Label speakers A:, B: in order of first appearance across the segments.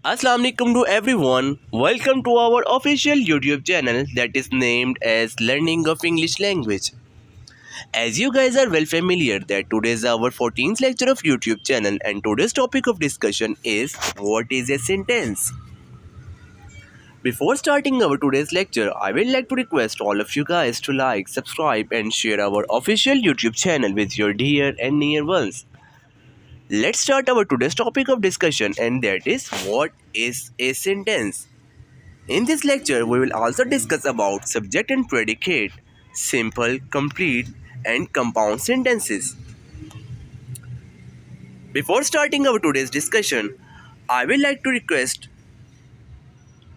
A: Assalamu alaikum to everyone. Welcome to our official YouTube channel that is named as Learning of English Language. As you guys are well familiar that today is our 14th lecture of YouTube channel and today's topic of discussion is what is a sentence. Before starting our today's lecture, I would like to request all of you guys to like, subscribe and share our official YouTube channel with your dear and near ones. Let's start our today's topic of discussion and that is what is a sentence. In this lecture, we will also discuss about subject and predicate, simple, complete, and compound sentences. Before starting our today's discussion, I would like to request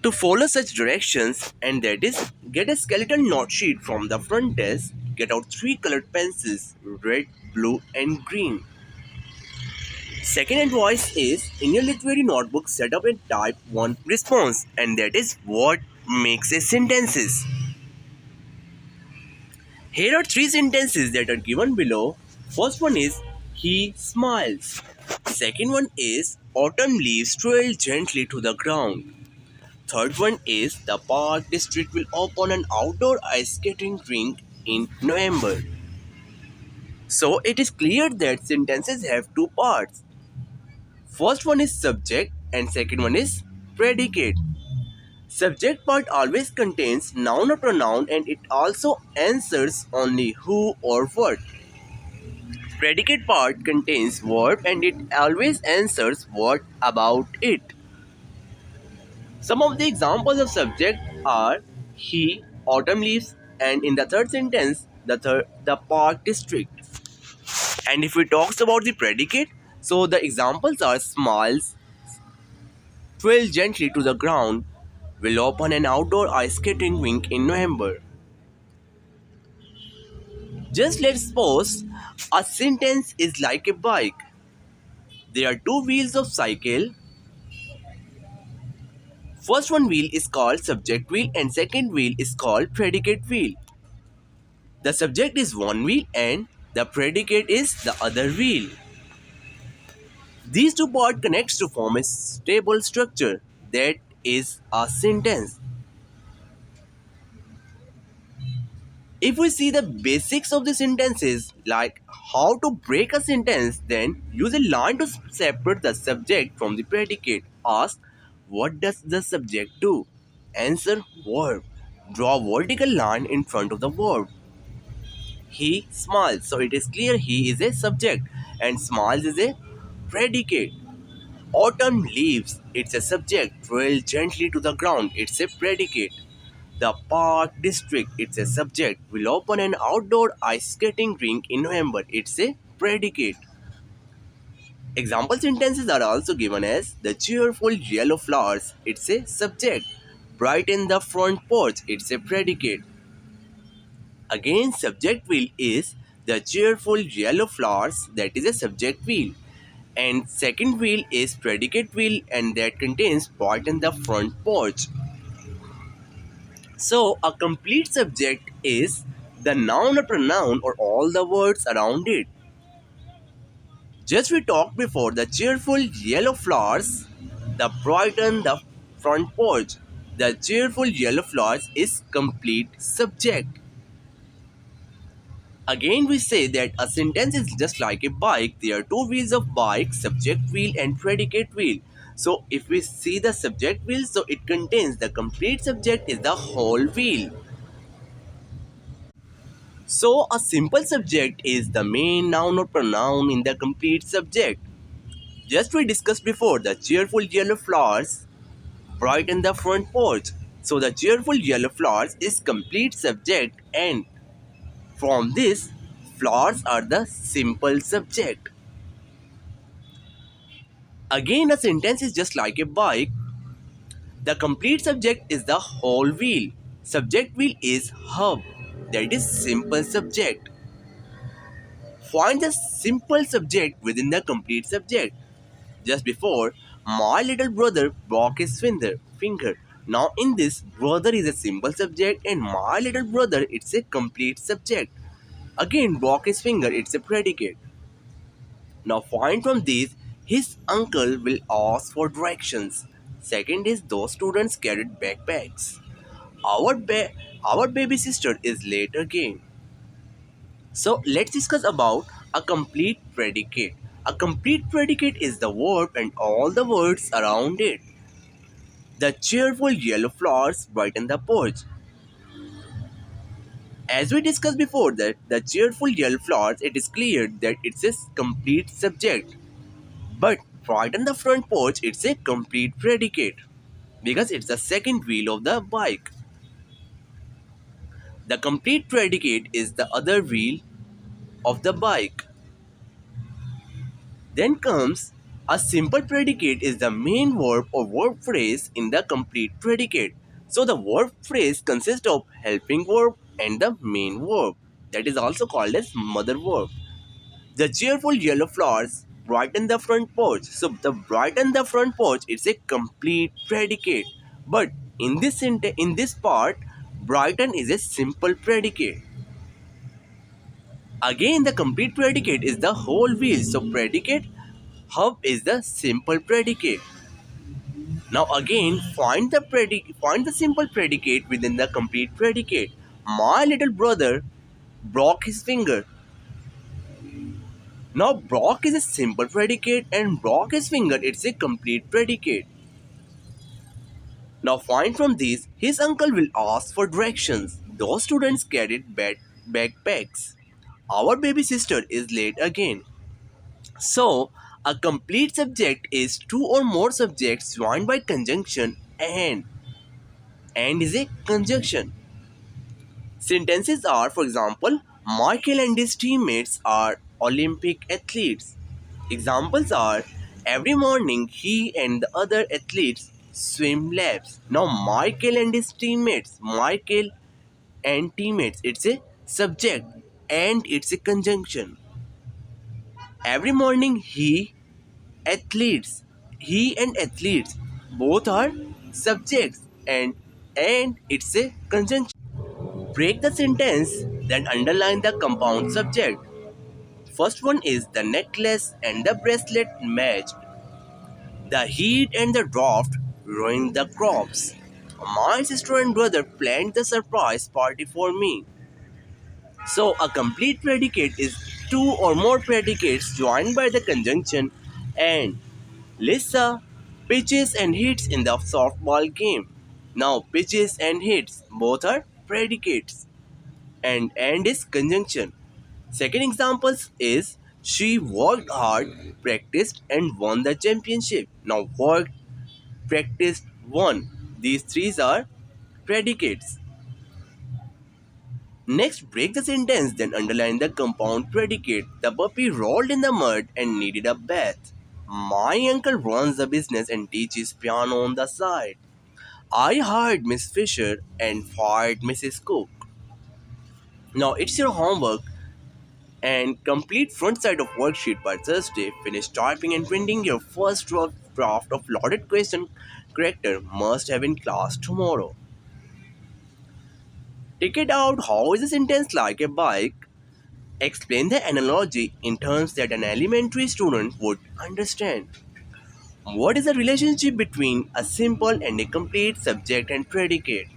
A: to follow such directions and that is get a skeleton note sheet from the front desk, get out three colored pencils, red, blue, and green. Second advice is in your literary notebook set up a type 1 response and that is what makes a sentences. Here are three sentences that are given below. First one is he smiles. Second one is autumn leaves trail gently to the ground. Third one is the park district will open an outdoor ice skating rink in November. So it is clear that sentences have two parts. First one is subject and second one is predicate. Subject part always contains noun or pronoun and it also answers only who or what. Predicate part contains verb and it always answers what about it. Some of the examples of subject are he, autumn leaves, and in the third sentence, the park district. And if we talks about the predicate, so the examples are smiles, trail gently to the ground, will open an outdoor ice skating rink in November. Just let's suppose a sentence is like a bike. There are two wheels of cycle. First one wheel is called subject wheel and second wheel is called predicate wheel. The subject is one wheel and the predicate is the other wheel. These two parts connects to form a stable structure that is a sentence. If we see the basics of the sentences like how to break a sentence, then use a line to separate the subject from the predicate. Ask what does the subject do? Answer verb. Draw a vertical line in front of the verb. He smiles. So it is clear he is a subject and smiles is a predicate. Autumn leaves. It's a subject. Trail gently to the ground. It's a predicate. The park district. It's a subject. Will open an outdoor ice skating rink in November. It's a predicate. Example sentences are also given as the cheerful yellow flowers. It's a subject. Brighten the front porch. It's a predicate. Again, subject wheel is the cheerful yellow flowers, that is a subject wheel. And second wheel is predicate wheel and that contains part in the front porch. So a complete subject is the noun or pronoun or all the words around it. Just we talked before the cheerful yellow flowers, the brighten the front porch. The cheerful yellow flowers is complete subject. Again, we say that a sentence is just like a bike. There are two wheels of bike, subject wheel and predicate wheel. So, if we see the subject wheel, so it contains the complete subject is the whole wheel. So, a simple subject is the main noun or pronoun in the complete subject. Just we discussed before, the cheerful yellow flowers brighten the front porch. So, the cheerful yellow flowers is complete subject and from this, flowers are the simple subject. Again, a sentence is just like a bike. The complete subject is the whole wheel. Subject wheel is hub. That is simple subject. Find the simple subject within the complete subject. Just before, my little brother broke his finger. Now in this, brother is a simple subject and my little brother it's a complete subject. Again, broke his finger, it's a predicate. Now find from these, his uncle will ask for directions. Second is those students carried backpacks. Our our baby sister is late again. So let's discuss about a complete predicate. A complete predicate is the verb and all the words around it. The cheerful yellow flowers brighten the porch. As we discussed before that the cheerful yellow flowers, it is clear that it's a complete subject. But brighten the front porch, it's a complete predicate because it's the second wheel of the bike. The complete predicate is the other wheel of the bike. Then comes a simple predicate is the main verb or verb phrase in the complete predicate. So the verb phrase consists of helping verb and the main verb. That is also called as mother verb. The cheerful yellow flowers brighten the front porch. So the brighten the front porch is a complete predicate. But in this part, brighten is a simple predicate. Again, the complete predicate is the whole wheel. So predicate hub is the simple predicate. Now again, find the simple predicate within the complete predicate. My little brother broke his finger. Now broke is a simple predicate and broke his finger, it's a complete predicate. Now find from these, his uncle will ask for directions. Those students carried backpacks. Our baby sister is late again. So, a complete subject is two or more subjects joined by conjunction and. And is a conjunction. Sentences are, for example, Michael and his teammates are Olympic athletes. Examples are, every morning he and the other athletes swim laps. Now, Michael and teammates, it's a subject and it's a conjunction. Every morning athletes, he and athletes, both are subjects and it's a conjunction. Break the sentence, then underline the compound subject. First one is the necklace and the bracelet matched. The heat and the drought ruined the crops. My sister and brother planned the surprise party for me. So, a complete predicate is two or more predicates joined by the conjunction and. Lisa pitches and hits in the softball game. Now, pitches and hits both are predicates and is conjunction. Second example is she worked hard, practiced and won the championship. Now worked, practiced, won. These three are predicates. Next, break the sentence, then underline the compound predicate. The puppy rolled in the mud and needed a bath. My uncle runs a business and teaches piano on the side. I hired Miss Fisher and fired Mrs. Cook. Now it's your homework and complete front side of worksheet by Thursday. Finish typing and printing your first draft of loaded question character must have in class tomorrow. Take it out. How is a sentence like a bike? Explain the analogy in terms that an elementary student would understand. What is the relationship between a simple and a complete subject and predicate?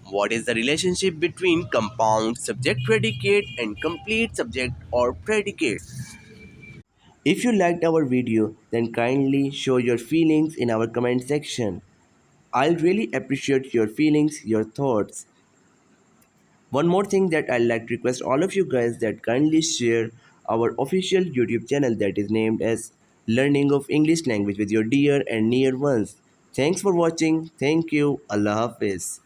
A: What is the relationship between compound subject predicate and complete subject or predicate? If you liked our video, then kindly show your feelings in our comment section. I'll really appreciate your feelings, your thoughts. One more thing that I'd like to request all of you guys that kindly share our official YouTube channel that is named as Learning of English Language with your dear and near ones. Thanks for watching. Thank you. Allah Hafiz.